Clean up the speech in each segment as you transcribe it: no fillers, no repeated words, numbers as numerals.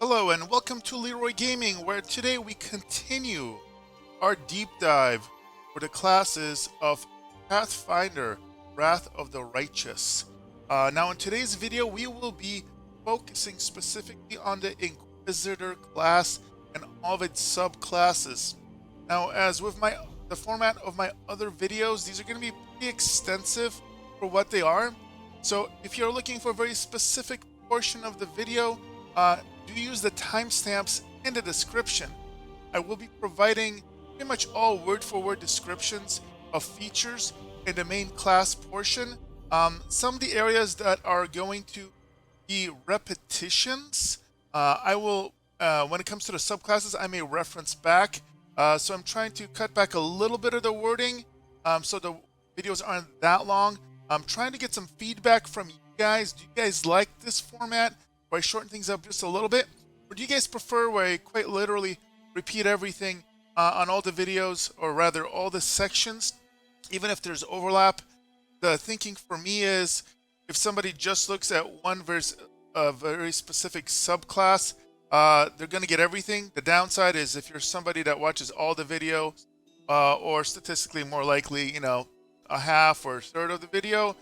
Hello and welcome to Leeroy Gaming, where today we continue our deep dive for the classes of Pathfinder Wrath of the Righteous. Now in today's video we will be focusing specifically on the Inquisitor class and all of its subclasses. Now, as with the format of my other videos, these are going to be pretty extensive for what they are. So if you're looking for a very specific portion of the video, do use the timestamps in the description. I will be providing pretty much all word-for-word descriptions of features in the main class portion. Some of the areas that are going to be repetitions, I will, when it comes to the subclasses, I may reference back. So I'm trying to cut back a little bit of the wording so the videos aren't that long. I'm trying to get some feedback from you guys. Do you guys like this format where I shorten things up just a little bit? Or do you guys prefer where I quite literally repeat everything on all the videos, or rather all the sections, even if there's overlap? The thinking for me is if somebody just looks at one very specific subclass, they're going to get everything. The downside is if you're somebody that watches all the video, or statistically more likely, a half or a third of the video,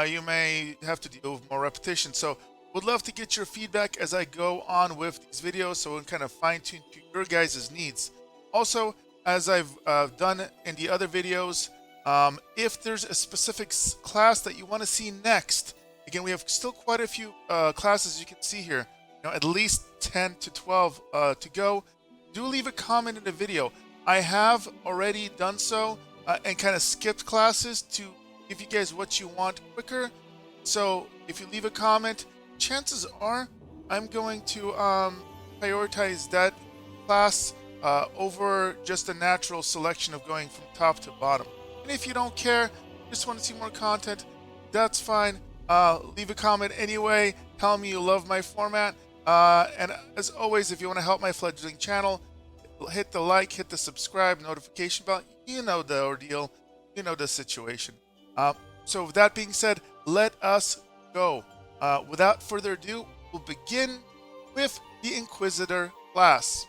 you may have to deal with more repetition. So would love to get your feedback as I go on with these videos so we can kind of fine-tune to your guys' needs. Also, as I've done in the other videos, if there's a specific class that you want to see next, again, we have still quite a few classes you can see here, at least 10 to 12 to go. Do leave a comment in the video. I have already done so and kind of skipped classes to give you guys what you want quicker. So if you leave a comment, chances are I'm going to prioritize that class over just a natural selection of going from top to bottom. And if you don't care, just want to see more content, that's fine. Leave a comment anyway. Tell me you love my format. And as always, if you want to help my fledgling channel, hit the like, hit the subscribe, notification bell. You know the ordeal. You know the situation. So with that being said, let us go. Without further ado, we'll begin with the Inquisitor class.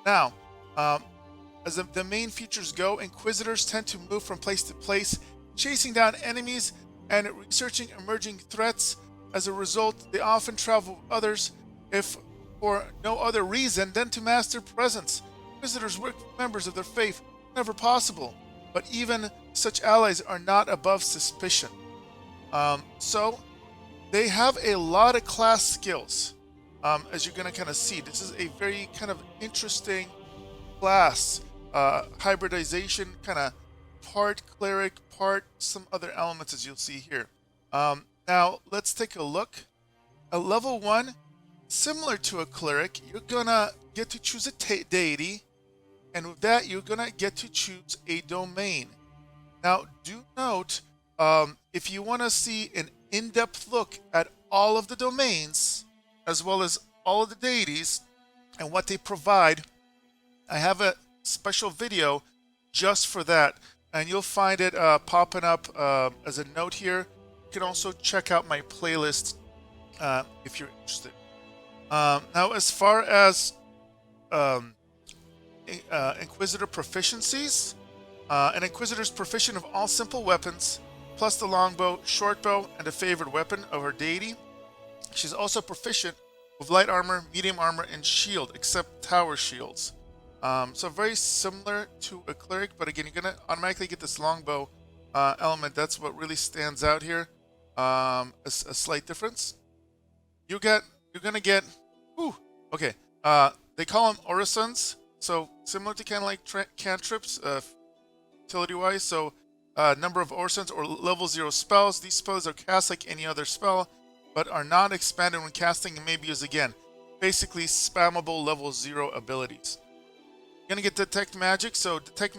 Now, as the main features go, Inquisitors tend to move from place to place, chasing down enemies and researching emerging threats. As a result, they often travel with others, if for no other reason than to master presence. Inquisitors work with members of their faith whenever possible, but even such allies are not above suspicion. So they have a lot of class skills, as you're going to kind of see. This is a very kind of interesting class, hybridization, kind of part cleric, part some other elements, as you'll see here. Now, let's take a look. At level 1, similar to a cleric, you're going to get to choose a deity, and with that, you're going to get to choose a domain. Now, do note, if you want to see an in-depth look at all of the domains, as well as all of the deities and what they provide, I have a special video just for that, and you'll find it popping up as a note here. You can also check out my playlist if you're interested. Now, as far as Inquisitor proficiencies, an Inquisitor is proficient of all simple weapons, plus the longbow, shortbow, and a favored weapon of her deity. She's also proficient with light armor, medium armor, and shield, except tower shields. So very similar to a cleric, but again, you're going to automatically get this longbow element. That's what really stands out here. A slight difference. You're going to get, okay. They call them Orisons, so similar to kind of like cantrips, utility-wise. So number of Orisons or level 0 spells. These spells are cast like any other spell, but are not expanded when casting and may be used again. Basically, spammable level 0 abilities. You're going to get Detect Magic, so detect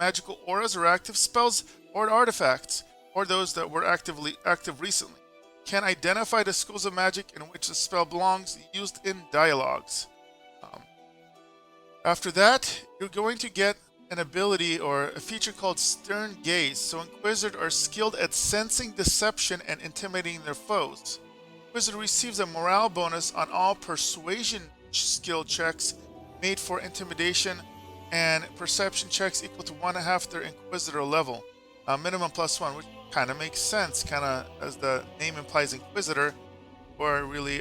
magical auras or active spells or artifacts, or those that were active recently. Can identify the schools of magic in which the spell belongs, used in dialogues. After that, you're going to get an ability or a feature called Stern Gaze. So Inquisitors are skilled at sensing deception and intimidating their foes. Inquisitor receives a morale bonus on all persuasion skill checks made for intimidation and perception checks equal to 1/2 their Inquisitor level. Minimum +1, which kind of makes sense, kind of as the name implies Inquisitor, or really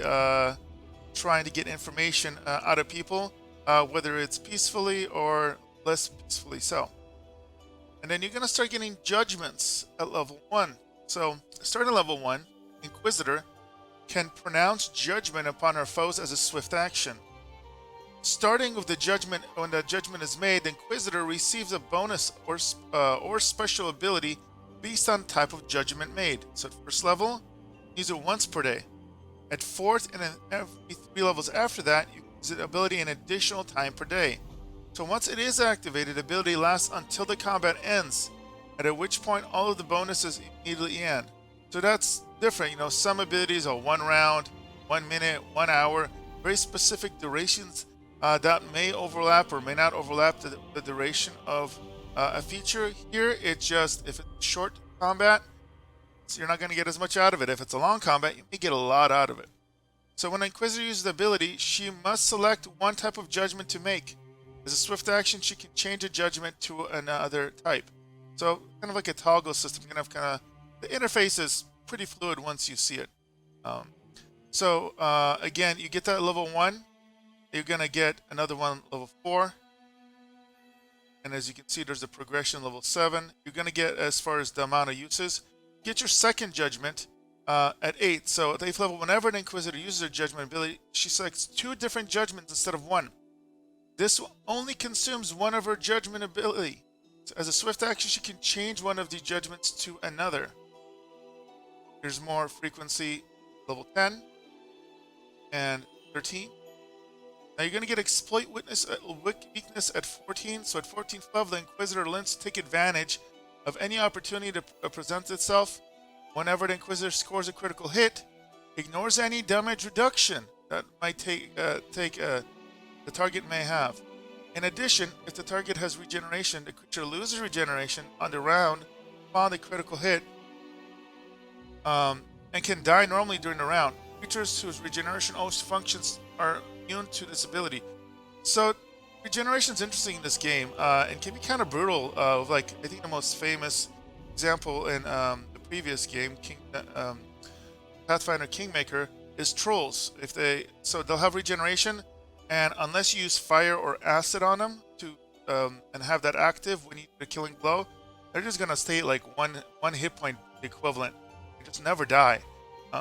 trying to get information out of people, whether it's peacefully or less peacefully so. And then you're going to start getting judgments at level 1. So starting at level 1, Inquisitor can pronounce judgment upon her foes as a swift action. Starting with the judgment, when the judgment is made, the Inquisitor receives a bonus or special ability based on type of judgment made. So at first level, use it once per day. At 4th and every 3 levels after that, you use the ability an additional time per day. So once it is activated, the ability lasts until the combat ends, at which point all of the bonuses immediately end. So that's different. You know, some abilities are 1 round, 1 minute, 1 hour, very specific durations that may overlap or may not overlap the duration of a feature. Here, it's just, if it's short combat, so you're not going to get as much out of it. If it's a long combat, you may get a lot out of it. So when an Inquisitor uses the ability, she must select one type of judgment to make. As a swift action, she can change a judgment to another type. So kind of like a toggle system. You're going to have the interface is pretty fluid once you see it. Again, you get that level 1. You're going to get another one level 4. And as you can see, there's a progression level 7. You're going to get, as far as the amount of uses, get your second judgment at 8. So at 8th level, whenever an Inquisitor uses her judgment ability, she selects 2 different judgments instead of 1. This only consumes one of her judgment ability. So as a swift action, she can change one of the judgments to another. Here's more frequency, level 10 and 13. Now you're going to get exploit weakness at 14. So at 14th level, the Inquisitor learns to take advantage of any opportunity to present itself. Whenever the Inquisitor scores a critical hit, ignores any damage reduction that might the target may have. In addition, if the target has regeneration, the creature loses regeneration on the round upon the critical hit, and can die normally during the round. Creatures whose regeneration functions are immune to this ability. So regeneration is interesting in this game, and can be kind of brutal. Like I think the most famous example in the previous game, Pathfinder Kingmaker, is trolls. They'll have regeneration, and unless you use fire or acid on them to and have that active when you do the killing blow, they're just gonna stay like one hit point equivalent. They just never die.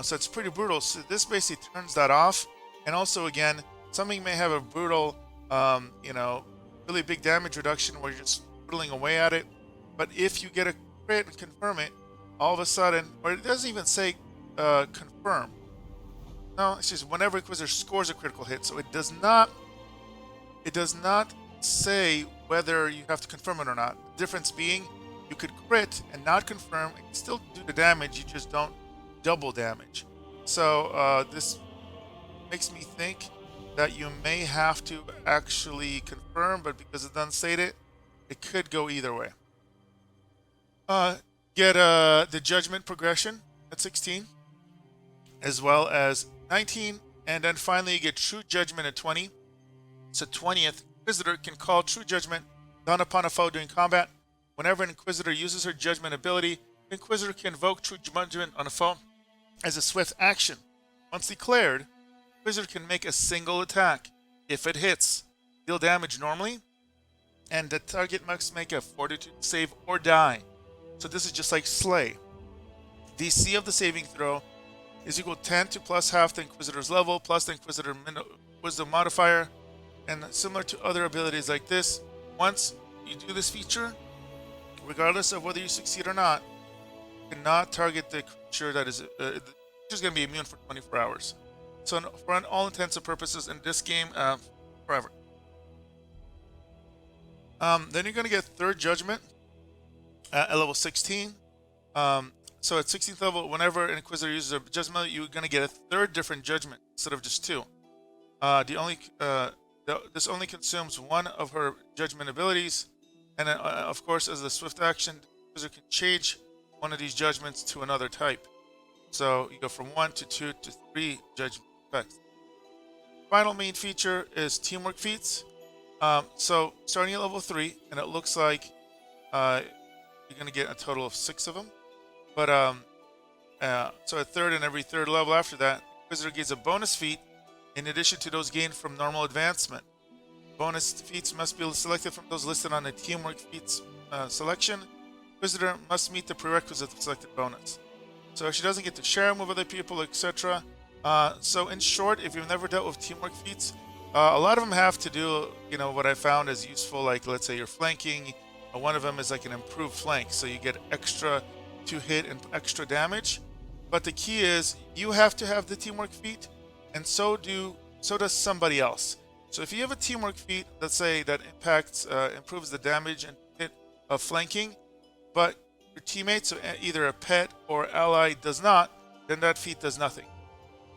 So it's pretty brutal. So this basically turns that off. And also, again, something may have a brutal, really big damage reduction where you're just whittling away at it. But if you get a crit and confirm it, all of a sudden, or it doesn't even say confirm. No, it's just whenever Inquisitor scores a critical hit. So it does not say whether you have to confirm it or not. The difference being, you could crit and not confirm and still do the damage. You just don't double damage. So this makes me think that you may have to actually confirm, but because it doesn't state it, it could go either way. Get the judgment progression at 16, as well as 19, and then finally you get true judgment at 20. So 20th, Inquisitor can call true judgment down upon a foe during combat. Whenever an Inquisitor uses her judgment ability, the Inquisitor can invoke true judgment on a foe as a swift action. Once declared, Inquisitor can make a single attack. If it hits, deal damage normally, and the target must make a fortitude save or die. So this is just like Slay. DC of the saving throw is equal to 10 to plus half the Inquisitor's level, plus the Inquisitor wisdom modifier, and similar to other abilities like this, once you do this feature, regardless of whether you succeed or not, you cannot target the creature that is just going to be immune for 24 hours. So for all intents and purposes in this game, forever. Then you're going to get third judgment at level 16. So at 16th level, whenever an Inquisitor uses a judgment, you're going to get a third different judgment instead of just 2. This only consumes one of her judgment abilities, and then, of course, as a swift action, the Inquisitor can change one of these judgments to another type. So you go from 1 to 2 to 3 judgment effects. Final main feature is teamwork feats. So starting at level 3, and it looks like you're going to get a total of 6 of them. But so at third and every third level after that, Inquisitor gains a bonus feat in addition to those gained from normal advancement. Bonus feats must be selected from those listed on the teamwork feats selection. Inquisitor must meet the prerequisite of selected bonus. So she doesn't get to share them with other people, etc. So in short, if you've never dealt with teamwork feats, a lot of them have to do, what I found is useful, like let's say you're flanking. One of them is like an improved flank, so you get extra to hit and extra damage. But the key is you have to have the teamwork feat, and so does somebody else. So if you have a teamwork feat, let's say that improves the damage and hit of flanking, but your teammate, so either a pet or ally, does not, then that feat does nothing.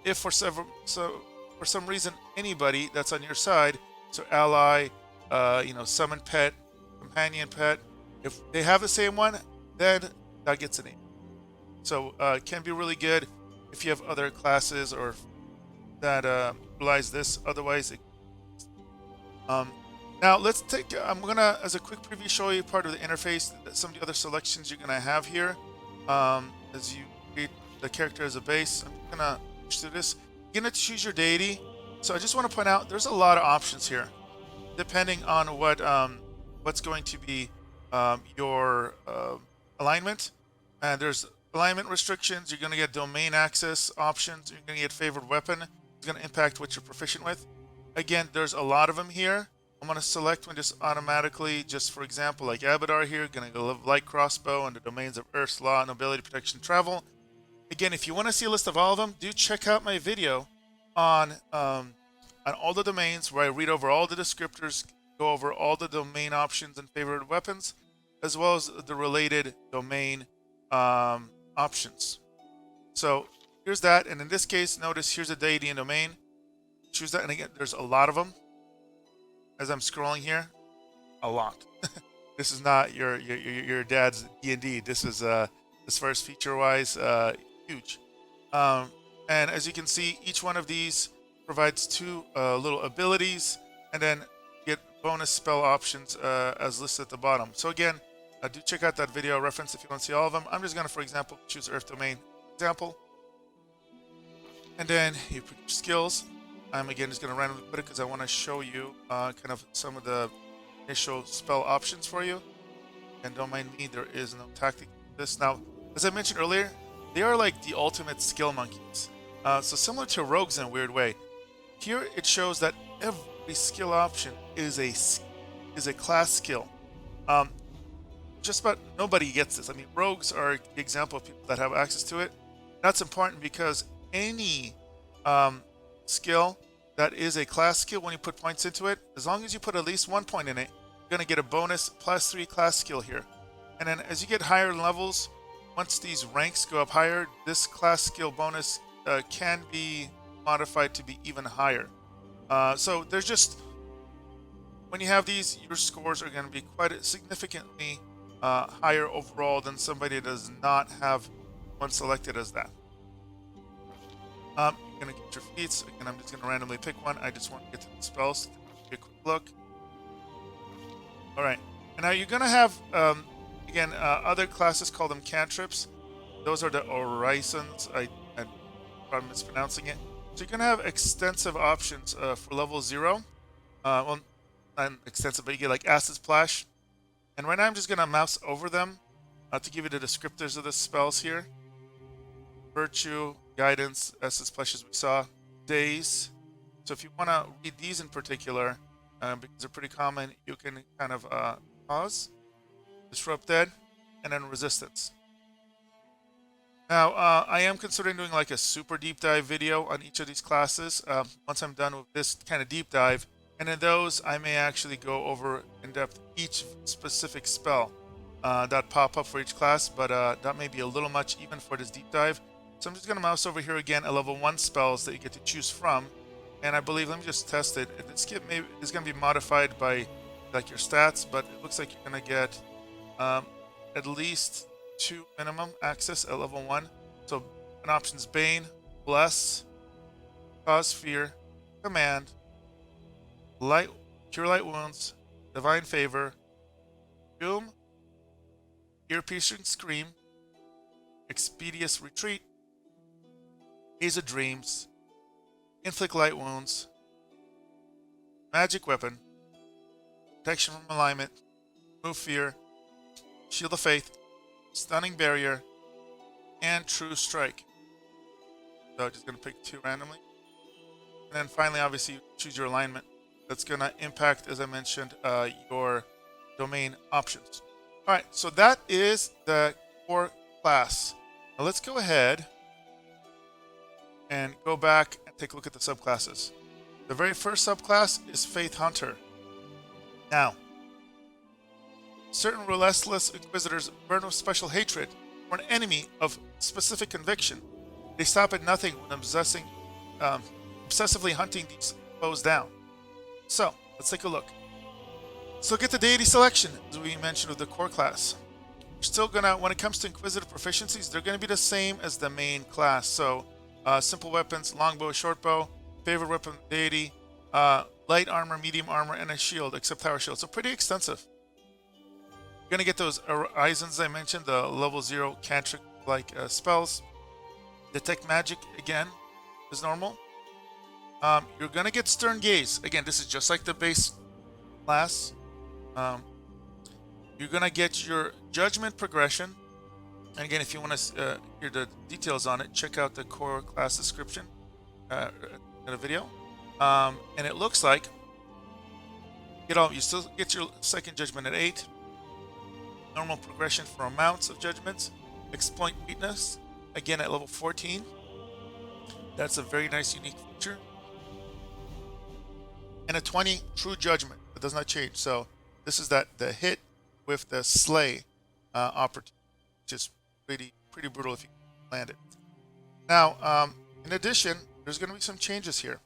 If for some reason anybody that's on your side, so ally, summon pet, companion pet, if they have the same one, then that gets a name. So it can be really good if you have other classes or that utilize this. Otherwise, now let's take. I'm gonna, as a quick preview, show you part of the interface, some of the other selections you're gonna have here. As you create the character as a base, I'm gonna push through this. You're gonna choose your deity. So I just want to point out, there's a lot of options here, depending on what's going to be your alignment. And there's alignment restrictions. You're going to get domain access options. You're going to get favored weapon. It's going to impact what you're proficient with. Again, there's a lot of them here. I'm going to select one just automatically, just for example, like Abadar here. Going to go light crossbow and the domains of Earth, Law, Nobility, Protection, Travel. Again, if you want to see a list of all of them, do check out my video on all the domains, where I read over all the descriptors, go over all the domain options and favored weapons, as well as the related domain options. So here's that, and in this case, notice here's a deity and domain. Choose that, and again, there's a lot of them. As I'm scrolling here, a lot. This is not your dad's D&D. This is as far as feature-wise, huge. And as you can see, each one of these provides 2 little abilities, and then get bonus spell options as listed at the bottom. So again, do check out that video reference if you want to see all of them. I'm just going to, for example, choose Earth Domain example. And then you put your skills. I'm again just going to randomly put it because I want to show you kind of some of the initial spell options for you. And don't mind me, there is no tactic for this. Now, as I mentioned earlier, they are like the ultimate skill monkeys. So similar to rogues in a weird way. Here it shows that every skill option is a class skill. Just about nobody gets this. I mean, rogues are the example of people that have access to it. That's important because any skill that is a class skill, when you put points into it, as long as you put at least 1 point in it, you're going to get a bonus +3 class skill here. And then as you get higher levels, once these ranks go up higher, this class skill bonus can be modified to be even higher. So there's just, when you have these, your scores are going to be quite significantly higher overall than somebody that does not have one selected as that. You're going to get your feats. Again, I'm just going to randomly pick one. I just want to get to the spells. Take a quick look. All right. And now you're going to have, again, other classes call them cantrips. Those are the Orisons. I'm probably mispronouncing it. So you're going to have extensive options for level 0. Well, not extensive, but you get like Acid Splash. And right now I'm just going to mouse over them to give you the descriptors of the spells here. Virtue, Guidance, Acid Splash as we saw, Daze. So if you want to read these in particular, because they're pretty common, you can kind of pause, Disrupted, and then Resistance. Now, I am considering doing like a super deep dive video on each of these classes once I'm done with this kind of deep dive. And in those, I may actually go over in depth each specific spell that pop up for each class, but that may be a little much even for this deep dive. So I'm just going to mouse over here again at level 1 spells that you get to choose from. And I believe, let me just test it. This kit is going to be modified by like your stats, but it looks like you're going to get at least 2 minimum access at level 1. So an option's Bane, Bless, Cause Fear, Command, Light, Cure Light Wounds, Divine Favor, Doom, Ear-Piercing Scream, Expeditious Retreat, Haze of Dreams, Inflict Light Wounds, Magic Weapon, Protection from Alignment, Remove Fear, Shield of Faith, Stunning Barrier, and True Strike. So just going to pick 2 randomly. And then finally, obviously, you choose your alignment. That's going to impact, as I mentioned, your domain options. All right, so that is the core class. Now let's go ahead and go back and take a look at the subclasses. The very first subclass is Faith Hunter. Now, certain restless Inquisitors burn with special hatred for an enemy of specific conviction. They stop at nothing when obsessively hunting these foes down. So, let's take a look. Let's look at the deity selection, as we mentioned with the core class. We're still gonna, when it comes to Inquisitor proficiencies, they're gonna be the same as the main class. So, simple weapons, longbow, shortbow, favorite weapon, deity, light armor, medium armor, and a shield, except tower shield. So pretty extensive. You're gonna get those Orisons I mentioned, the level 0 cantrip-like spells. Detect magic again is normal. You're gonna get Stern Gaze. Again, this is just like the base class. You're gonna get your Judgment progression. And again, if you want to hear the details on it, check out the core class description in the video. And it looks like you still get your second judgment at 8. Normal progression for amounts of judgments. Exploit weakness, again at level 14. That's a very nice, unique feature. And a 20 true judgment. It does not change. So this is the hit with the slay opportunity, which is pretty brutal if you land it. Now, in addition, there's going to be some changes here.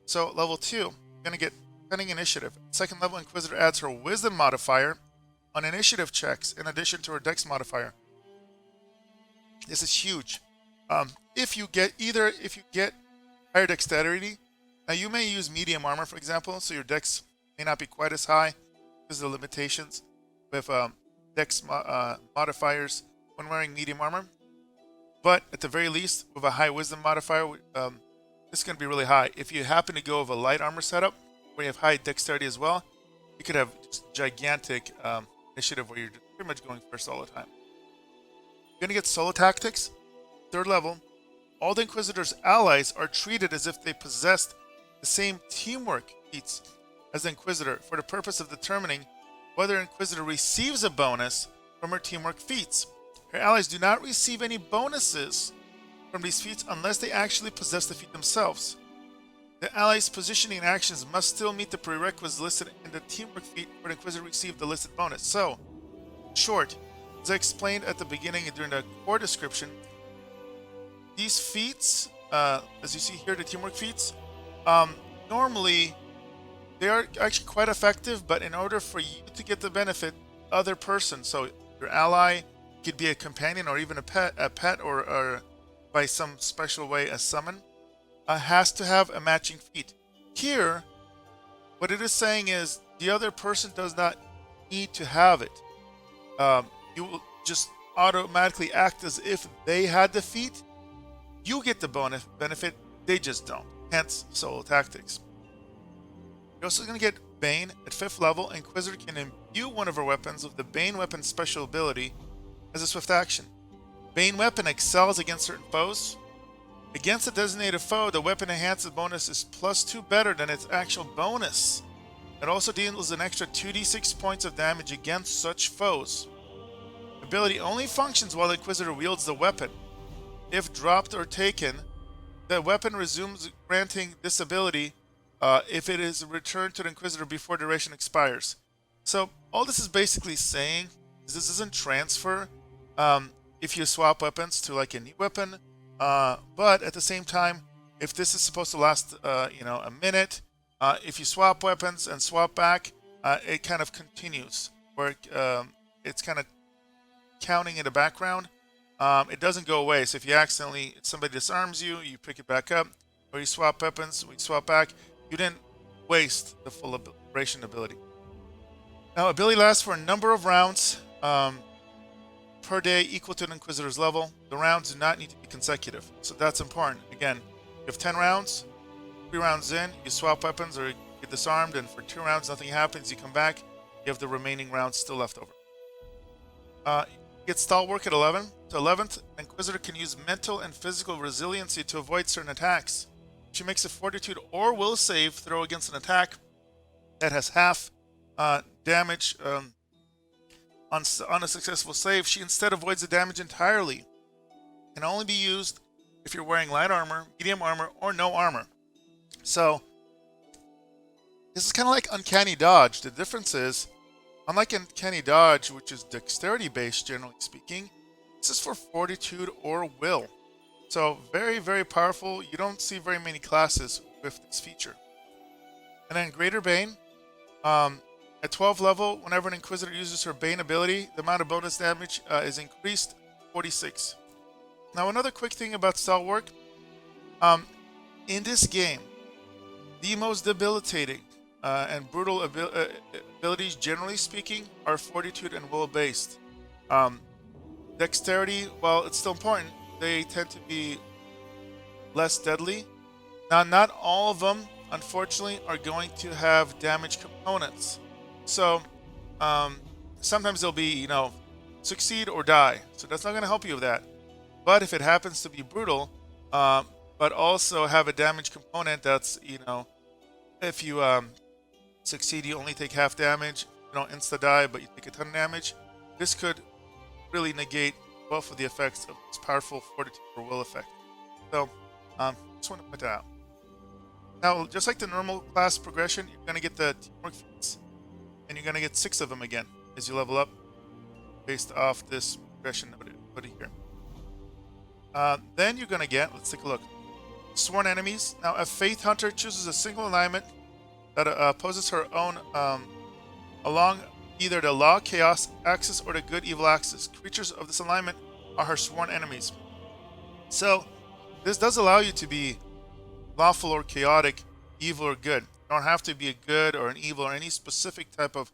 So level 2, you're going to get Cunning Initiative. Second level Inquisitor adds her Wisdom modifier on initiative checks in addition to her Dex modifier. This is huge. If you get higher dexterity, now you may use medium armor, for example, so your Dex may not be quite as high because of the limitations with Dex modifiers when wearing medium armor. But at the very least, with a high Wisdom modifier, this is going to be really high. If you happen to go with a light armor setup where you have high dexterity as well, you could have just gigantic initiative where you're pretty much going first all the time. You're going to get Solo Tactics, 3rd level. All the Inquisitor's allies are treated as if they possessed the same teamwork feats as the Inquisitor for the purpose of determining whether Inquisitor receives a bonus from her teamwork feats. Her allies do not receive any bonuses from these feats unless they actually possess the feat themselves. The allies' positioning and actions must still meet the prerequisites listed in the teamwork feat for the Inquisitor to receive the listed bonus. So, short, as I explained at the beginning and during the core description, these feats, as you see here, the teamwork feats, normally they are actually quite effective, but in order for you to get the benefit, other person, so your ally could be a companion or even a pet or by some special way a summon, has to have a matching feat. Here, what it is saying is the other person does not need to have it. You will just automatically act as if they had the feat. You get the bonus benefit, they just don't. Hence, Solo Tactics. You're also going to get Bane at 5th level. Inquisitor can imbue one of her weapons with the Bane weapon special ability as a swift action. Bane weapon excels against certain foes. Against a designated foe, the weapon enhances bonus is +2 better than its actual bonus. It also deals an extra 2d6 points of damage against such foes. Ability only functions while the Inquisitor wields the weapon. If dropped or taken, the weapon resumes granting this ability if it is returned to the Inquisitor before duration expires. So all this is basically saying is this doesn't transfer if you swap weapons to like a new weapon, but at the same time, if this is supposed to last a minute, if you swap weapons and swap back, it kind of continues, where it's kind of counting in the background. It doesn't go away. So if somebody disarms you, you pick it back up, or you swap weapons, we swap back, you didn't waste the full duration ability. Now, ability lasts for a number of rounds per day equal to an Inquisitor's level. The rounds do not need to be consecutive, so that's important. Again, you have 10 rounds, 3 rounds in, you swap weapons or you get disarmed, and for 2 rounds nothing happens, you come back, you have the remaining rounds still left over. You get Stalwart at 11. To 11th, Inquisitor can use mental and physical resiliency to avoid certain attacks. She makes a fortitude or will save throw against an attack that has half damage on a successful save. She instead avoids the damage entirely. Can only be used if you're wearing light armor, medium armor, or no armor. So this is kind of like Uncanny Dodge. The difference is, unlike Uncanny Dodge, which is dexterity based generally speaking, this is for fortitude or will. So very, very powerful. You don't see very many classes with this feature. And then Greater Bane. At 12 level, whenever an Inquisitor uses her Bane ability, the amount of bonus damage is increased 46. Now, another quick thing about Stalwart. In this game, the most debilitating and brutal abilities, generally speaking, are fortitude and will based. Dexterity, while it's still important, they tend to be less deadly. Now, not all of them, unfortunately, are going to have damage components. So sometimes they'll be, succeed or die. So that's not going to help you with that. But if it happens to be brutal, but also have a damage component that's, if you succeed, you only take half damage. You don't insta-die, but you take a ton of damage. This could really negate both of the effects of this powerful fortitude or will effect. So, just want to point that out. Now, just like the normal class progression, you're going to get the teamwork feats, and you're going to get 6 of them again as you level up based off this progression noted here. Then you're going to get, let's take a look, Sworn Enemies. Now, a Faith Hunter chooses a single alignment that opposes her own along either the Law Chaos axis or the Good Evil axis. Creatures of this alignment are her sworn enemies. So, this does allow you to be lawful or chaotic, evil or good. You don't have to be a good or an evil or any specific type of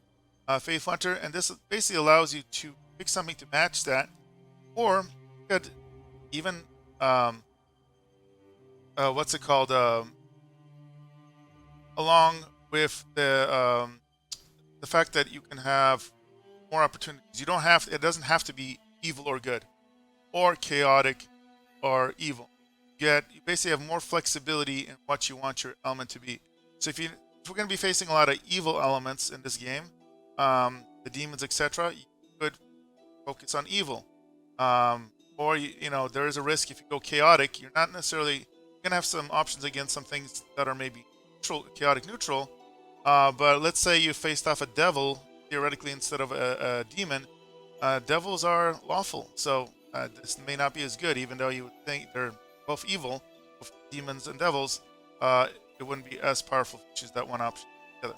Faith Hunter, and this basically allows you to pick something to match that, or you could even along with the fact that you can have more opportunities. It doesn't have to be evil or good, or chaotic or evil. Yet you basically have more flexibility in what you want your element to be. So if we're going to be facing a lot of evil elements in this game, the demons, etc., you could focus on evil. Or there is a risk if you go chaotic, you're not necessarily going to have some options against some things that are maybe chaotic neutral. But let's say you faced off a devil, theoretically, instead of a demon. Devils are lawful, so this may not be as good, even though you would think they're both evil, both demons and devils. It wouldn't be as powerful to choose that one option together.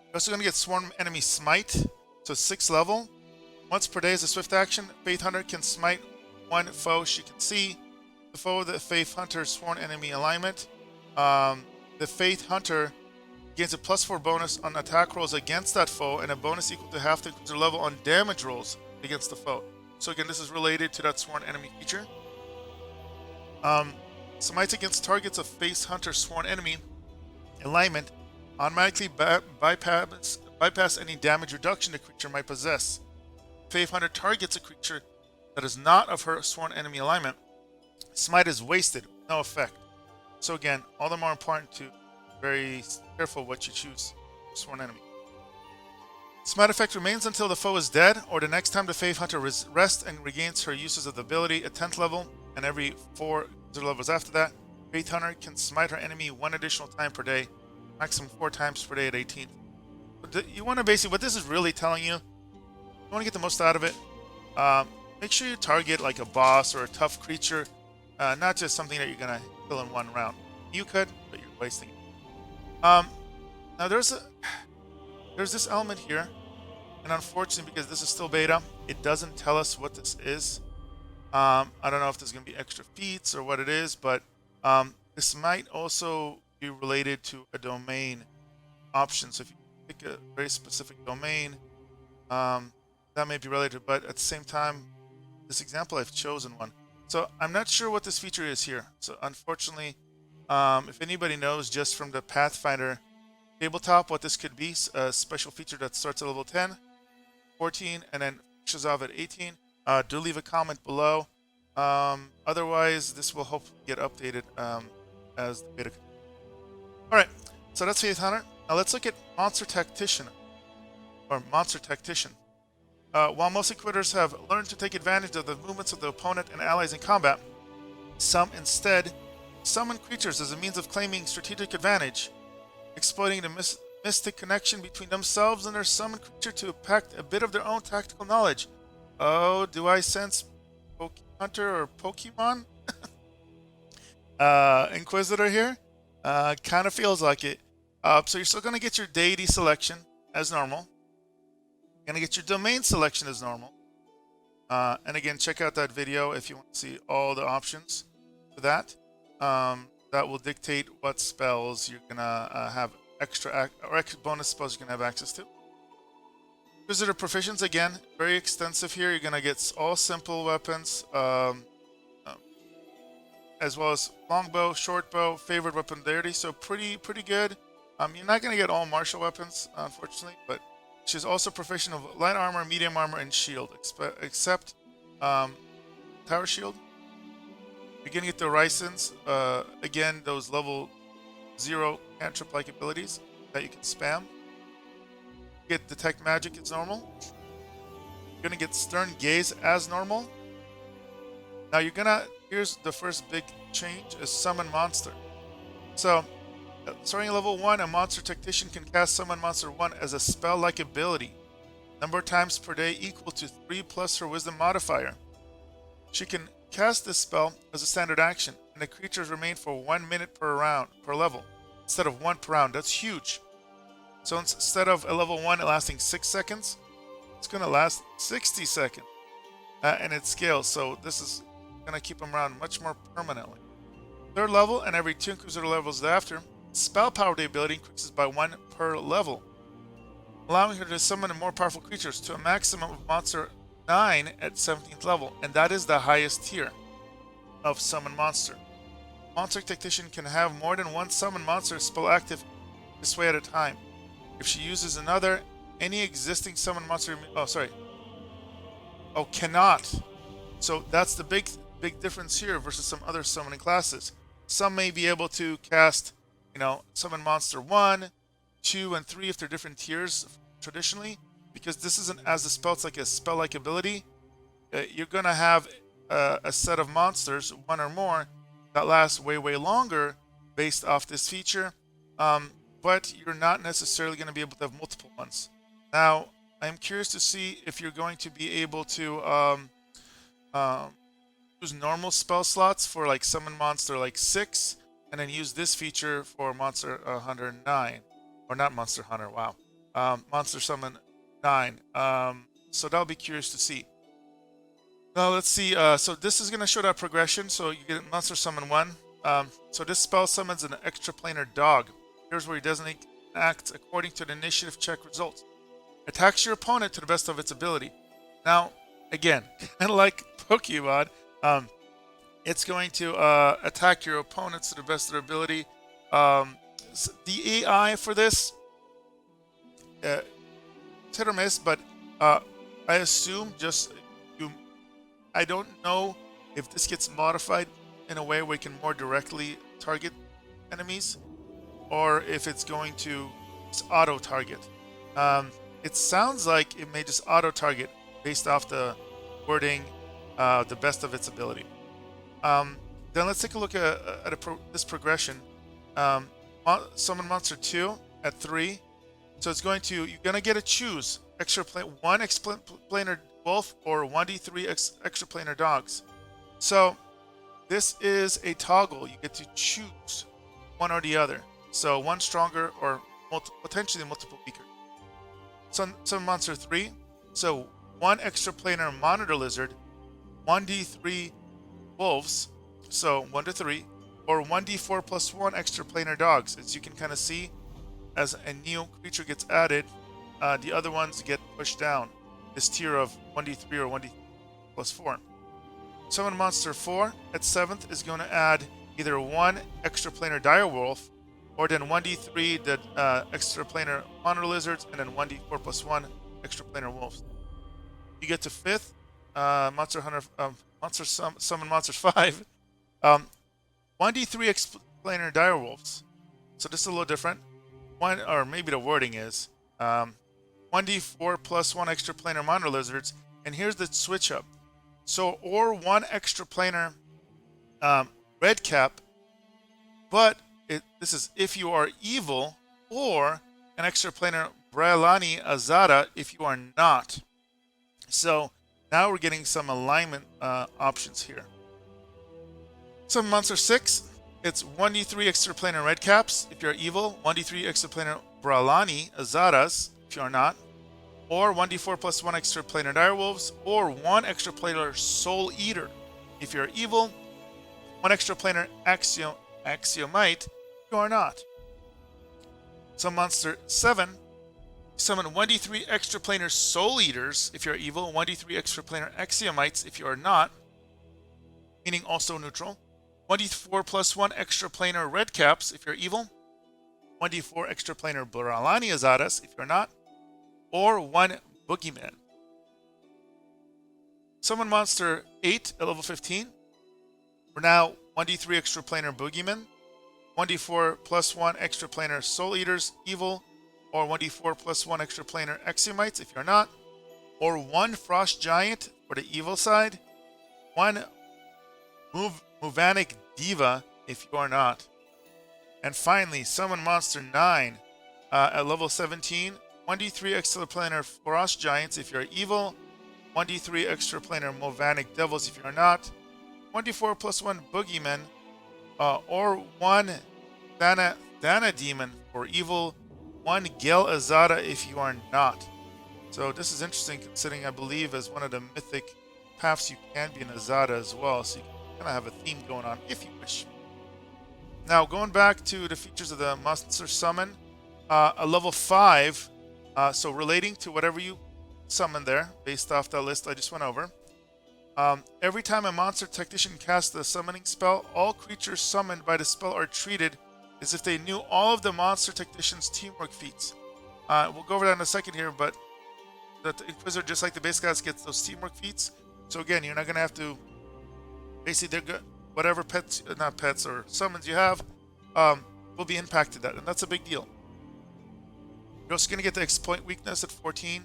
You're also going to get Sworn Enemy Smite, so 6th level. Once per day is a swift action. Faith Hunter can smite one foe she can see. The foe of the Faith Hunter's sworn enemy alignment. The Faith Hunter gains a +4 bonus on attack rolls against that foe and a bonus equal to half the level on damage rolls against the foe. So again, this is related to that sworn enemy feature. Smites against targets of Faith Hunter's sworn enemy alignment automatically bypass any damage reduction the creature might possess. Faith Hunter targets a creature that is not of her sworn enemy alignment. Smite is wasted, no effect. So again, all the more important to be very careful what you choose for sworn enemy. Smite effect remains until the foe is dead, or the next time the Faith Hunter rests and regains her uses of the ability at 10th level, and every 4 levels after that. Faith Hunter can smite her enemy 1 additional time per day, maximum 4 times per day at 18th. But you want to basically, what this is really telling you, you want to get the most out of it. Make sure you target like a boss or a tough creature, not just something that you're gonna kill in 1 round. You could, but you're wasting it. Now there's this element here, and unfortunately, because this is still beta, it doesn't tell us what this is. I don't know if there's gonna be extra feats or what it is, but this might also be related to a domain option. So if you pick a very specific domain, that may be related, but at the same time, this example, I've chosen one. So I'm not sure what this feature is here. So unfortunately, if anybody knows just from the Pathfinder tabletop what this could be, a special feature that starts at level 10, 14, and then finishes off at 18, do leave a comment below. Otherwise, this will hopefully get updated as the beta. Alright, so that's Faith Hunter. Now let's look at Monster Tactician, or Monster Tactician. While most Inquisitors have learned to take advantage of the movements of the opponent and allies in combat, some instead summon creatures as a means of claiming strategic advantage, exploiting the mystic connection between themselves and their summoned creature to impact a bit of their own tactical knowledge. Oh, do I sense Hunter or Pokemon? Inquisitor here? Kind of feels like it. So you're still going to get your deity selection as normal. You're going to get your domain selection as normal. And again, check out that video if you want to see all the options for that. That will dictate what spells you're going to have extra bonus spells you're going to have access to. Inquisitor proficiency, again, very extensive here. You're going to get all simple weapons, as well as longbow, shortbow, favored weapon deity. So pretty good. You're not going to get all martial weapons, unfortunately, but she's also proficient of light armor, medium armor, and shield, except tower shield. You're going to get the Orisons, again, those level 0 cantrip-like abilities that you can spam. Get Detect Magic as normal. You're going to get Stern Gaze as normal. Now here's the first big change, is Summon Monster. So, starting at level 1, a Monster Tactician can cast Summon Monster 1 as a spell-like ability. Number of times per day equal to 3 plus her Wisdom modifier. She can cast this spell as a standard action, and the creatures remain for 1 minute per level, instead of 1 per round. That's huge. So instead of a level 1 lasting 6 seconds, it's going to last 60 seconds. And it scales, so this is going to keep them around much more permanently. Third level, and every 2 Inquisitor levels thereafter, spell power ability increases by 1 per level, allowing her to summon more powerful creatures to a maximum of monster 9 at 17th level, and that is the highest tier of summon monster. Monster Tactician can have more than one summon monster spell active this way at a time. If she uses another, any existing summon monster... cannot. So that's the big difference here versus some other summoning classes. Some may be able to cast, summon monster 1, 2, and 3 if they're different tiers traditionally. Because this isn't as a spell, it's like a spell-like ability. You're going to have a set of monsters, 1 or more, that lasts way longer based off this feature. But you're not necessarily going to be able to have multiple ones. Now, I'm curious to see if you're going to be able to use normal spell slots for like summon monster like 6, and then use this feature for monster hunter 9. Or not monster hunter, wow. Monster summon 9. So that'll be curious to see. Now let's see. So this is going to show that progression. So you get monster summon 1. So this spell summons an extraplanar dog. Here's where he doesn't act according to the initiative check results. Attacks your opponent to the best of its ability. Now, again, kind of like Pokemon, it's going to attack your opponents to the best of their ability. The AI for this, hit or miss, but I assume I don't know if this gets modified in a way where it can more directly target enemies, or if it's going to auto target. It sounds like it may just auto target based off the wording, the best of its ability. Then let's take a look at this progression. Summon monster 2 at 3. So it's you're gonna get to choose one extraplanar wolf or 1d3 extraplanar dogs. So this is a toggle. You get to choose one or the other. So one stronger or potentially multiple weaker. Summon monster 3. So one extraplanar monitor lizard, 1d3 wolves, so 1 to 3, or 1d4 plus 1 extra planar dogs. As you can kind of see, as a new creature gets added, the other ones get pushed down. This tier of 1d3 or 1d plus 4. Summon monster 4 at 7th is going to add either 1 extra planar direwolf, or then 1d3 the extra planar honor lizards, and then 1d4 plus 1 extra planar wolves. You get to 5th, monster hunter, summon monsters 5, 1d3 extra planar direwolves. So this is a little different. One, or maybe the wording is 1d4 plus 1 extra planar honor lizards, and here's the switch up. So, or 1 extra planar red cap, but this is if you are evil, or an extra planar Braelani Azada if you are not. So now we're getting some alignment options here. Summon monster 6, it's 1d3 extra planar red caps if you're evil, 1d3 extra planar Braelani Azadas if you are not, or 1d4 plus 1 extra planar direwolves, or 1 extra planar soul eater if you're evil, 1 extra planar axiomite if you are not. Summon monster 7, summon 1d3 extra planar soul eaters if you're evil, 1d3 extra planar axiomites if you are not, meaning also neutral, 1d4 plus 1 extra planar red caps if you're evil, 1d4 extra planar Braelani Azadas if you're not, or 1 boogeyman. Summon monster 8 at level 15. We're now 1d3 extra planar boogeyman, 1d4 plus 1 extra planar soul eaters evil, or 1d4 plus 1 extra planar axiomites if you're not, or 1 frost giant for the evil side, 1 Muvanic diva if you are not. And finally, summon monster 9 at level 17, 1d3 extra planar frost giants if you're evil, 1d3 extra planar Muvanic devils if you're not, 1d4 plus 1 boogeyman, or 1 Dana demon for evil, 1 Gel Azada if you are not. So this is interesting considering I believe as one of the mythic paths you can be an Azada as well, so you can kind of have a theme going on if you wish. Now going back to the features of the monster summon, a level 5, so relating to whatever you summon there based off that list I just went over. Every time a monster tactician casts a summoning spell, all creatures summoned by the spell are treated as if they knew all of the monster tactician's teamwork feats. We'll go over that in a second here, but the Inquisitor, just like the base class, gets those teamwork feats. So again, you're not going to have to, basically, they're good, whatever pets, not pets, or summons you have, will be impacted that, and that's a big deal. You're also going to get the exploit weakness at 14.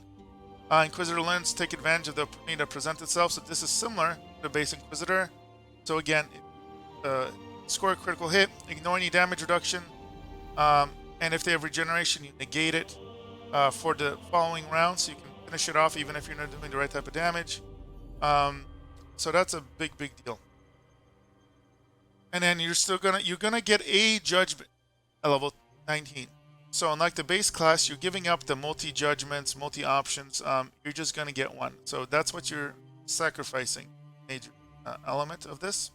Inquisitor learns to take advantage of the opportunity to present itself, so this is similar to the base Inquisitor. So again, score a critical hit, ignore any damage reduction, and if they have regeneration, you negate it for the following round, so you can finish it off even if you're not doing the right type of damage. So that's a big deal. And then you're gonna get a judgment at level 19. So unlike the base class, you're giving up the multi-judgments, multi-options. You're just going to get one. So that's what you're sacrificing, major element of this.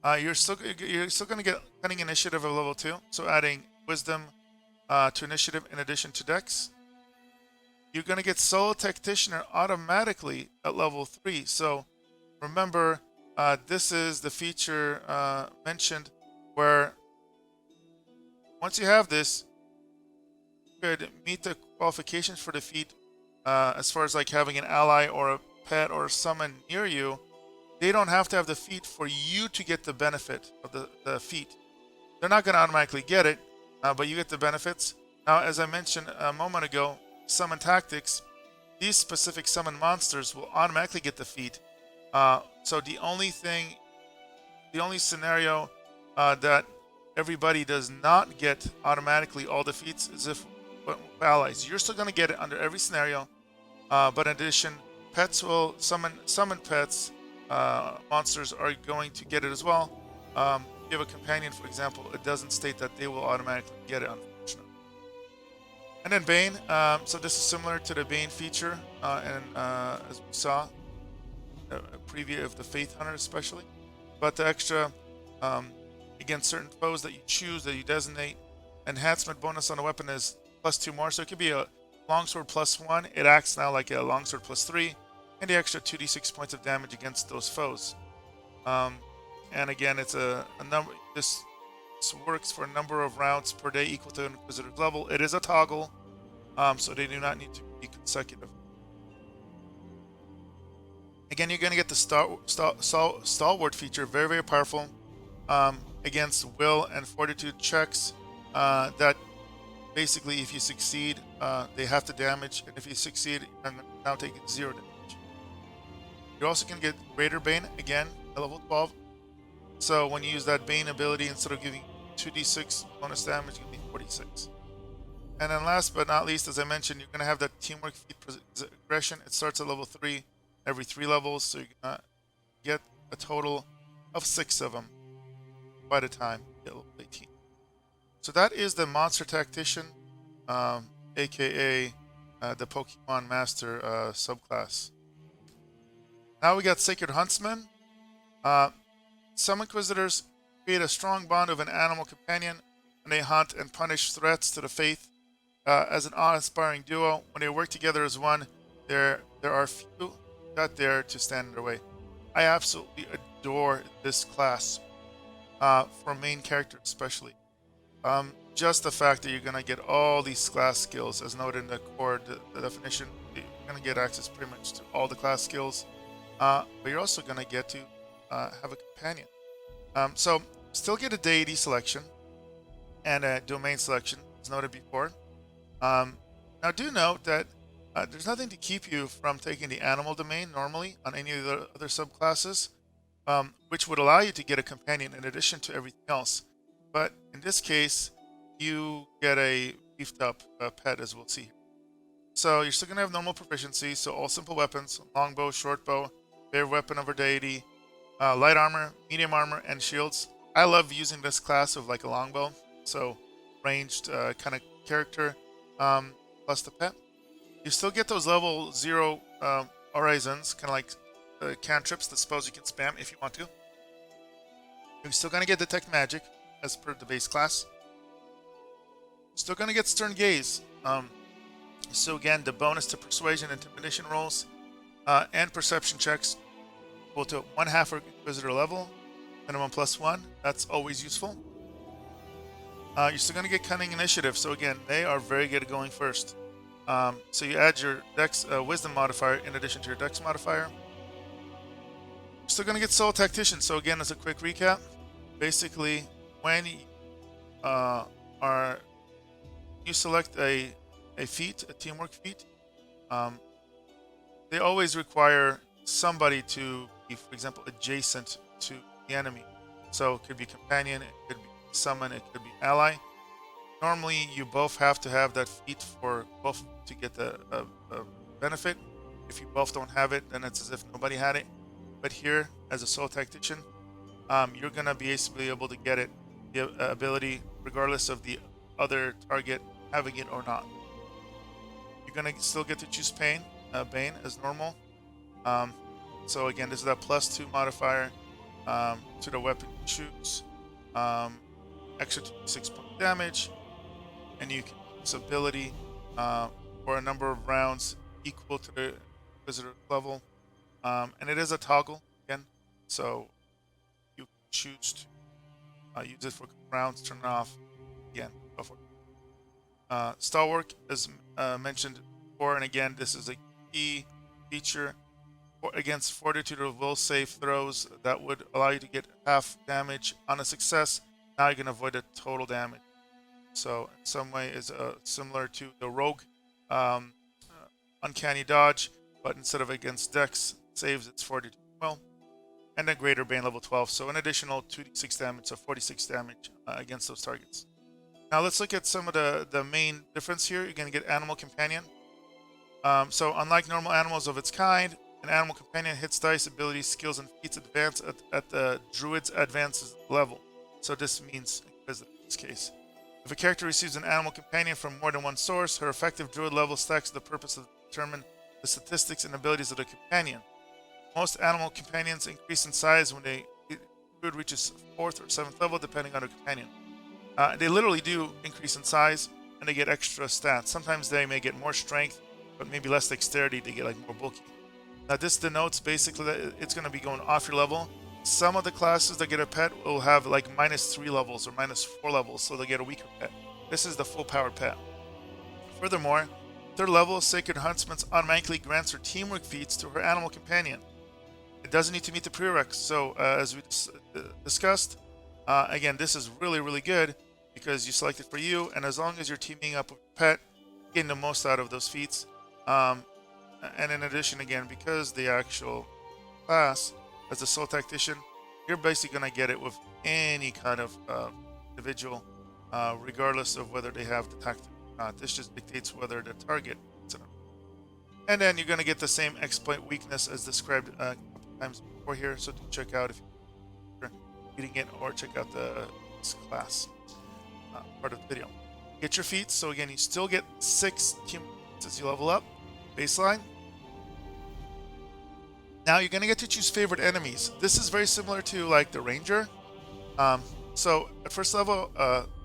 You're still going to get cunning initiative of level 2. So adding wisdom to initiative in addition to dex. You're going to get solo tactician automatically at level 3. So remember, this is the feature mentioned where once you have this, you could meet the qualifications for the feat as far as like having an ally or a pet or summon near you. They don't have to have the feat for you to get the benefit of the feat. They're not going to automatically get it, but you get the benefits. Now, as I mentioned a moment ago, summon tactics, these specific summon monsters will automatically get the feat. So the only scenario that everybody does not get automatically all the feats is if allies. You're still going to get it under every scenario, but in addition, pets will summon pets. Monsters are going to get it as well. If you have a companion, for example, it doesn't state that they will automatically get it, unfortunately. And then Bane. So this is similar to the Bane feature, and as we saw, a preview of the Faith Hunter especially. But the extra um, against certain foes that you choose, that you designate. Enhancement bonus on a weapon is +2 more, so it could be a longsword +1. It acts now like a longsword +3, and the extra 2d6 points of damage against those foes. And again, it's a number. This works for a number of rounds per day equal to an Inquisitor's level. It is a toggle, so they do not need to be consecutive. Again, you're going to get the stalwart feature, very, very powerful against will and fortitude checks. That basically, if you succeed, they have to damage, and if you succeed, you're now taking 0 damage. You're also going to get Greater Bane again at level 12. So when you use that Bane ability, instead of giving 2d6 bonus damage, you're going to be 46. And then last but not least, as I mentioned, you're going to have that Teamwork feat aggression. It starts at level 3 every 3 levels, so you're going to get a total of 6 of them by the time you get level 18. So that is the Monster Tactician, aka the Pokemon Master subclass. Now we got Sacred Huntsman. Some Inquisitors create a strong bond with an animal companion when they hunt and punish threats to the faith. As an awe-inspiring duo, when they work together as one, there are few not there to stand in their way. I absolutely adore this class, for main character especially. Just the fact that you're going to get all these class skills, as noted in the core the definition, you're going to get access pretty much to all the class skills, but you're also going to get to have a companion. So still get a deity selection and a domain selection, as noted before. Now do note that there's nothing to keep you from taking the animal domain normally on any of the other subclasses, which would allow you to get a companion in addition to everything else. But in this case, you get a beefed up pet, as we'll see. So you're still going to have normal proficiency, so all simple weapons, longbow, shortbow, favorite weapon of our deity, light armor, medium armor, and shields. I love using this class of like a longbow, so ranged kind of character, plus the pet. You still get those level 0 Orisons, kind of like cantrips, the spells you can spam if you want to. You're still going to get Detect Magic, as per the base class. Still going to get Stern Gaze. So again, the bonus to Persuasion and Intimidation rolls and Perception checks equal to 1/2 Inquisitor level, minimum +1. That's always useful. You're still going to get Cunning Initiative. So again, they are very good at going first. So you add your Dex Wisdom modifier in addition to your Dex modifier. You're still going to get Soul Tactician. So again, as a quick recap, basically when you select a feat, a teamwork feat, they always require somebody to be, for example, adjacent to the enemy. So it could be companion, it could be summon, it could be ally. Normally, you both have to have that feat for both to get the benefit. If you both don't have it, then it's as if nobody had it. But here, as a Soul Tactician, you're going to be basically able to get it, the ability, regardless of the other target having it or not. You're going to still get to choose Bane as normal. So again, this is that +2 modifier to the weapon you choose. Extra 6 point damage, and you can use ability for a number of rounds equal to the Inquisitor level. And it is a toggle again, so you can choose to use it for rounds, turn it off again. Go for it. Stalwart, as mentioned before, and again, this is a key feature against fortitude or will save throws that would allow you to get half damage on a success. Now you can avoid the total damage. So in some way is similar to the rogue uncanny dodge, but instead of against dex saves, it's fortitude will. And then greater bane level 12, so an additional 2d6 damage, so 46 damage against those targets. Now let's look at some of the main difference here. You're going to get Animal Companion. So unlike normal animals of its kind, an Animal Companion hits dice, abilities, skills, and feats advance at the Druid's advanced level. So this means, in this case, if a character receives an Animal Companion from more than one source, her effective Druid level stacks the purpose of determine the statistics and abilities of the companion. Most Animal Companions increase in size when they druid reaches 4th or 7th level, depending on her companion. They literally do increase in size, and they get extra stats. Sometimes they may get more strength, but maybe less dexterity. They get like more bulky. Now this denotes basically that it's going to be going off your level. Some of the classes that get a pet will have like -3 levels or -4 levels, so they'll get a weaker pet. This is the full power pet. Furthermore, 3rd level Sacred Huntsman automatically grants her teamwork feats to her animal companion. It doesn't need to meet the prereqs. So as we discussed, again, this is really good because you select it for you, and as long as you're teaming up with your pet, you're getting the most out of those feats. And in addition, again, because the actual class as a Soul Tactician, you're basically going to get it with any kind of individual, regardless of whether they have the tactic or not. This just dictates whether the target is it. And then you're going to get the same exploit weakness as described a couple times before here, so do check out if you're reading it, or check out this class part of the video. Get your feats. So again, you still get 6 team as you level up, baseline. Now you're going to get to choose favorite enemies. This is very similar to like the Ranger. So at first level,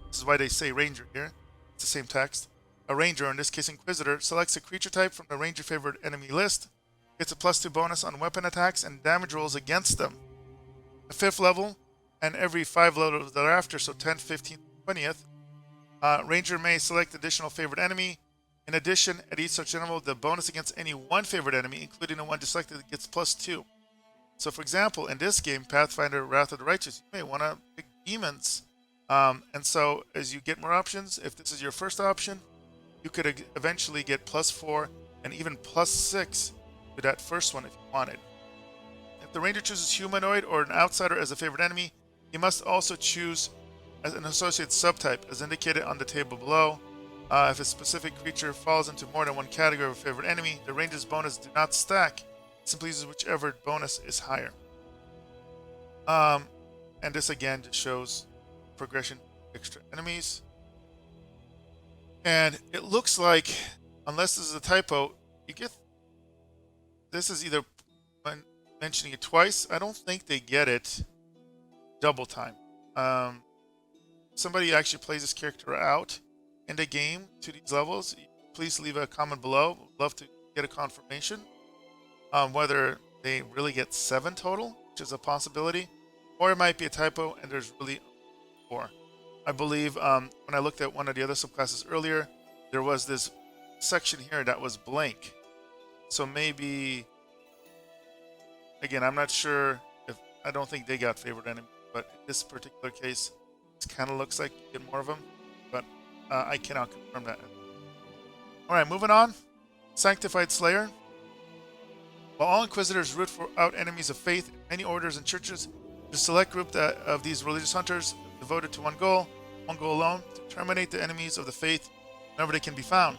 this is why they say Ranger here. It's the same text. A Ranger, in this case Inquisitor, selects a creature type from the Ranger favorite enemy list, gets a +2 bonus on weapon attacks and damage rolls against them. At 5th level, and every 5 levels thereafter, so 10th, 15th, 20th, Ranger may select additional favorite enemy. In addition, at each such interval, the bonus against any one favorite enemy, including the one selected, gets +2. So for example, in this game, Pathfinder Wrath of the Righteous, you may want to pick demons. And so as you get more options, if this is your first option, you could eventually get +4 and even +6 to that first one if you wanted. If the Ranger chooses humanoid or an outsider as a favorite enemy, he must also choose as an associate subtype, as indicated on the table below. If a specific creature falls into more than one category of a favorite enemy, the Ranger's bonus do not stack. It simply uses whichever bonus is higher. And this again just shows progression extra enemies. And it looks like, unless this is a typo, you get this is either when mentioning it twice. I don't think they get it double time. Somebody actually plays this character out in the game to these levels. Please leave a comment below. Love to get a confirmation whether they really get 7 total, which is a possibility, or it might be a typo and there's really 4. I believe when I looked at one of the other subclasses earlier, there was this section here that was blank. So maybe, again, I'm not sure if, I don't think they got favorite enemy, but in this particular case, it kind of looks like you get more of them, but I cannot confirm that. Alright, moving on. Sanctified Slayer. While all Inquisitors root for out enemies of faith in many orders and churches, the select group of these religious hunters devoted to one goal alone, to terminate the enemies of the faith whenever they can be found.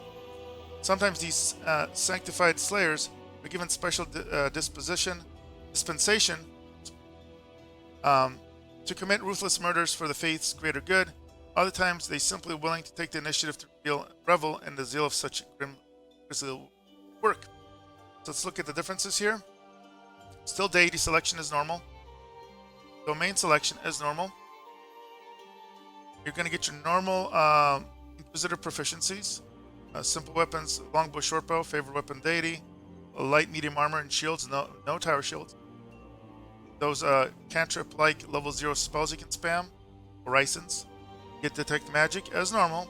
Sometimes these Sanctified Slayers are given special dispensation to commit ruthless murders for the faith's greater good. Other times, they simply willing to take the initiative to revel in the zeal of such grisly work. So let's look at the differences here. Still, deity selection is normal. Domain selection is normal. You're going to get your normal Inquisitor proficiencies. Simple weapons, longbow, shortbow, favorite weapon deity, light, medium armor, and shields. No tower shields. Those cantrip-like level 0 spells you can spam. Orisons. Get detect magic as normal.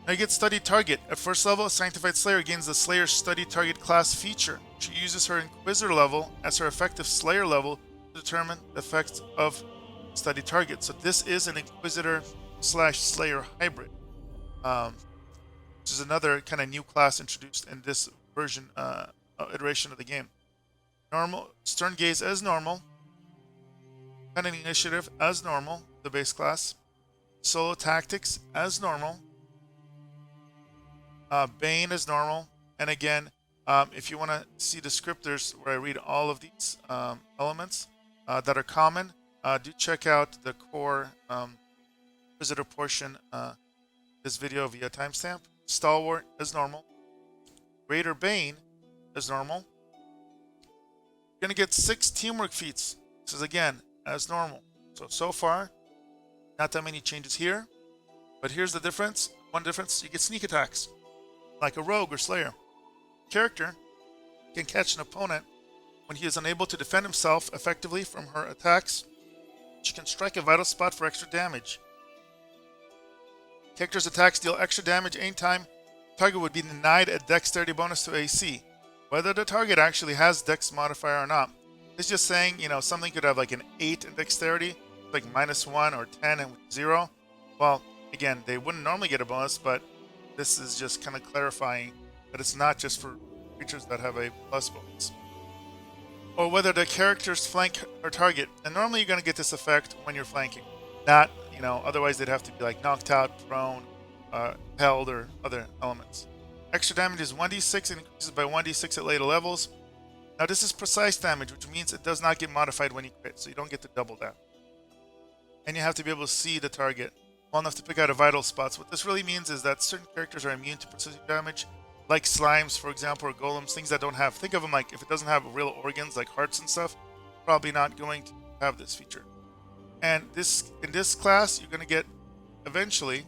Now you get study target. At first level, Sanctified Slayer gains the Slayer study target class feature. She uses her Inquisitor level as her effective Slayer level to determine the effects of study target. So this is an Inquisitor/Slayer hybrid, which is another kind of new class introduced in this version, iteration of the game. Normal, Stern Gaze as normal. Cunning Initiative as normal, the base class. Solo Tactics as normal. Bane as normal. And again, if you want to see descriptors where I read all of these elements that are common, do check out the core visitor portion this video via timestamp. Stalwart as normal. Raider Bane as normal. You're going to get 6 teamwork feats. This is again as normal. So far, not that many changes here. But here's the difference. One difference, you get sneak attacks. Like a rogue or slayer. Character can catch an opponent when he is unable to defend himself effectively from her attacks. She can strike a vital spot for extra damage. Character's attacks deal extra damage anytime target would be denied a dexterity bonus to AC, whether the target actually has dex modifier or not. It's just saying, something could have like an 8 in dexterity, like -1 or 10 and 0. Well, again, they wouldn't normally get a bonus, but this is just kind of clarifying that it's not just for creatures that have a plus bonus. Or whether the characters flank or target. And normally you're going to get this effect when you're flanking. Not, otherwise they'd have to be like knocked out, prone, held, or other elements. Extra damage is 1d6 and increases by 1d6 at later levels. Now this is precise damage, which means it does not get modified when you crit, so you don't get to double that. And you have to be able to see the target well enough to pick out a vital spots. What this really means is that certain characters are immune to precision damage, like slimes, for example, or golems, things that don't have. Think of them like if it doesn't have real organs like hearts and stuff, probably not going to have this feature. And in this class, you're going to get eventually,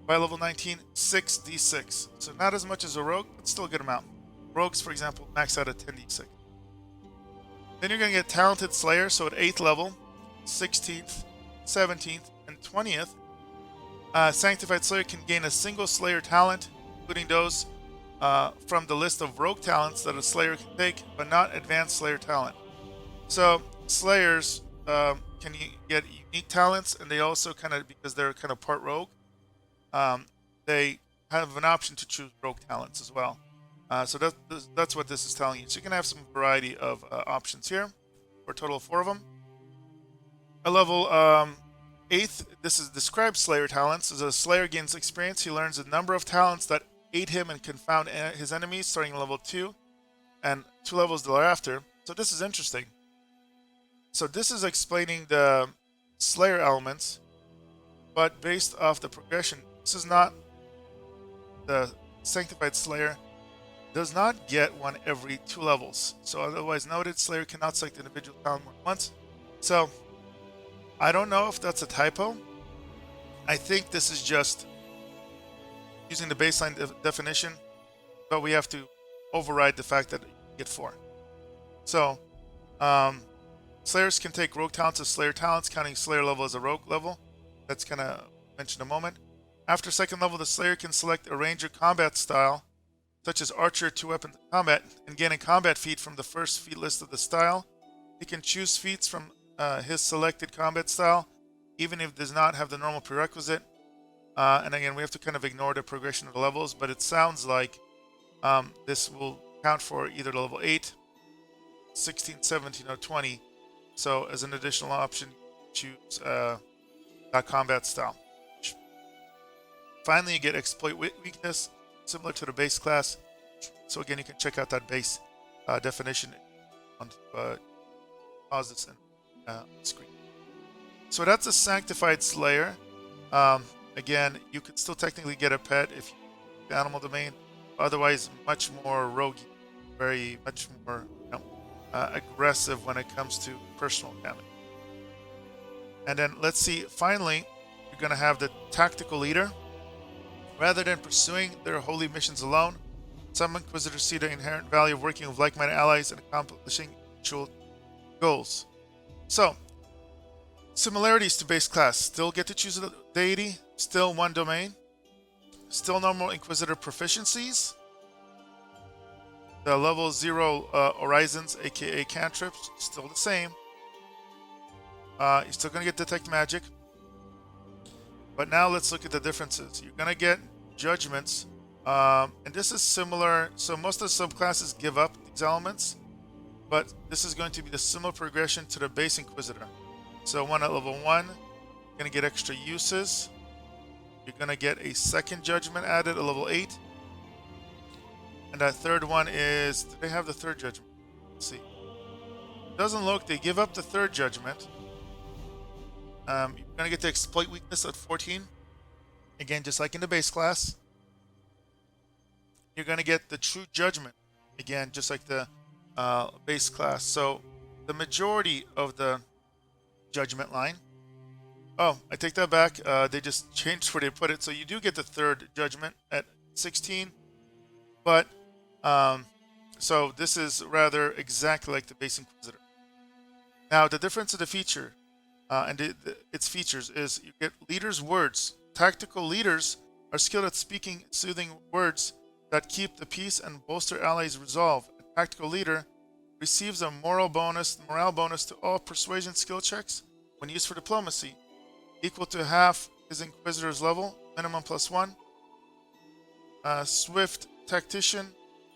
by level 19, 6d6. So not as much as a rogue, but still a good amount. Rogues, for example, max out at 10d6. Then you're going to get Talented Slayer, so at 8th level, 16th, 17th, and 20th, Sanctified Slayer can gain a single Slayer talent, including those from the list of rogue talents that a Slayer can take, but not advanced Slayer talent. So Slayers can get unique talents, and they also because they're kind of part rogue, they have an option to choose rogue talents as well. So that's what this is telling you. So you can have some variety of options here, for a total of 4 of them. A level 8th, this is described Slayer talents. As a Slayer gains experience, he learns a number of talents that aid him and confound his enemies, starting at level 2 and 2 levels thereafter. So this is interesting. So this is explaining the Slayer elements, but based off the progression. This is not the Sanctified Slayer does not get one every 2 levels. So otherwise noted, Slayer cannot select individual talent more than once. So I don't know if that's a typo. I think this is just using the baseline definition, but we have to override the fact that you get 4. So Slayers can take rogue talents as Slayer talents, counting Slayer level as a rogue level. That's going to mention in a moment. After 2nd level, the Slayer can select a ranger combat style, such as Archer 2-weapon combat, and gain a combat feat from the first feat list of the style. He can choose feats from his selected combat style, even if it does not have the normal prerequisite. And again, we have to kind of ignore the progression of the levels, but it sounds like this will count for either level 8, 16, 17, or 20. So as an additional option, choose that combat style. Finally, you get Exploit Weakness, similar to the base class. So again, you can check out that base definition on pause this on screen. So that's a Sanctified Slayer. Again, you could still technically get a pet if you the animal domain. Otherwise, much more rogue, much more aggressive when it comes to personal damage. And then let's see. Finally, you're going to have the Tactical Leader. Rather than pursuing their holy missions alone, some Inquisitors see the inherent value of working with like-minded allies and accomplishing mutual goals. So, similarities to base class. Still get to choose a deity, still 1 domain, still normal Inquisitor proficiencies, the level 0 Orisons, aka cantrips, still the same. You're still going to get Detect Magic. But now let's look at the differences. You're going to get judgments, and this is similar. So most of the subclasses give up these elements, but this is going to be the similar progression to the base Inquisitor. So one at level 1, you're going to get extra uses. You're going to get a 2nd judgment added at level 8. And that 3rd one is, do they have the 3rd judgment? Let's see. Doesn't look, they give up the 3rd judgment. You're going to get the Exploit Weakness at 14. Again, just like in the base class. You're going to get the True Judgment. Again, just like the base class. So the majority of the judgment line. Oh, I take that back. They just changed where they put it. So you do get the third judgment at 16. But, so this is rather exactly like the base Inquisitor. Now, the difference of the feature and its features is you get leaders' words. Tactical leaders are skilled at speaking soothing words that keep the peace and bolster allies' resolve. A tactical leader receives a morale bonus to all persuasion skill checks when used for diplomacy, equal to half his Inquisitor's level, minimum +1. Swift Tactician,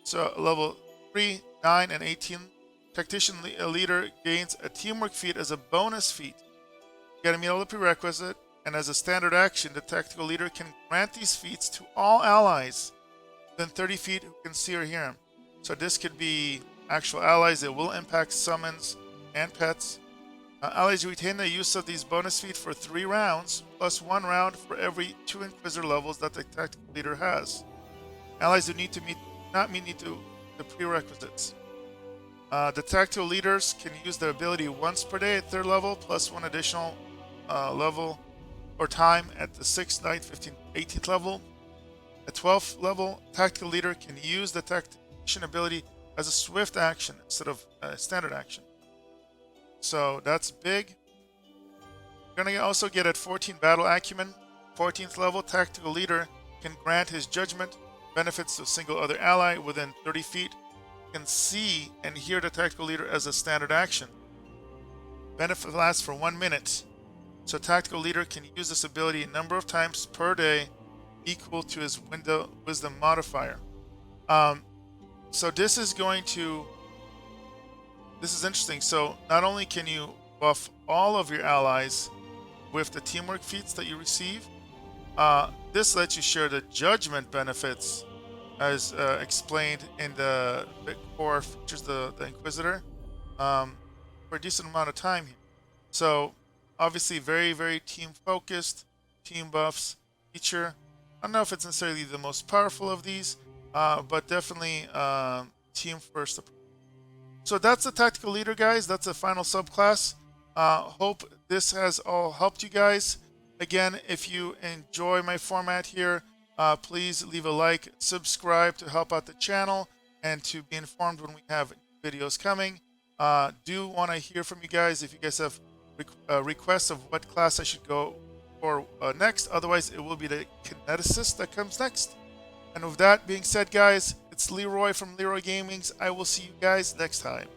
so level 3, 9, and 18. Tactician leader gains a teamwork feat as a bonus feat. You gotta meet all the prerequisite, and as a standard action, the tactical leader can grant these feats to all allies within 30 feet who can see or hear him. So this could be actual allies that will impact summons and pets. Allies retain the use of these bonus feats for 3 rounds, plus 1 round for every 2 Inquisitor levels that the tactical leader has. Allies who need to not meet the prerequisites. The tactical leaders can use their ability once per day at 3rd level, plus 1 additional level or time at the 6th, 9th, 15th, 18th level. At 12th level, tactical leader can use the Tactician ability as a swift action instead of a standard action. So that's big. You're going to also get at 14 battle acumen. 14th level, tactical leader can grant his judgment benefits to a single other ally within 30 feet. Can see and hear the tactical leader as a standard action. Benefit lasts for 1 minute. So tactical leader can use this ability a number of times per day, equal to his wisdom modifier. So this is interesting. So not only can you buff all of your allies with the teamwork feats that you receive, this lets you share the judgment benefits as explained in the core features, the Inquisitor, for a decent amount of time here. So obviously very, very team focused, team buffs feature. I don't know if it's necessarily the most powerful of these, but definitely team first approach. So that's the tactical leader, guys. That's the final subclass. Hope this has all helped you guys. Again, if you enjoy my format here, please leave a like, subscribe to help out the channel, and to be informed when we have videos coming. Do want to hear from you guys if you guys have requests of what class I should go for next. Otherwise, it will be the Kineticist that comes next. And with that being said, guys, it's Leeroy from Leeroy Gaming. I will see you guys next time.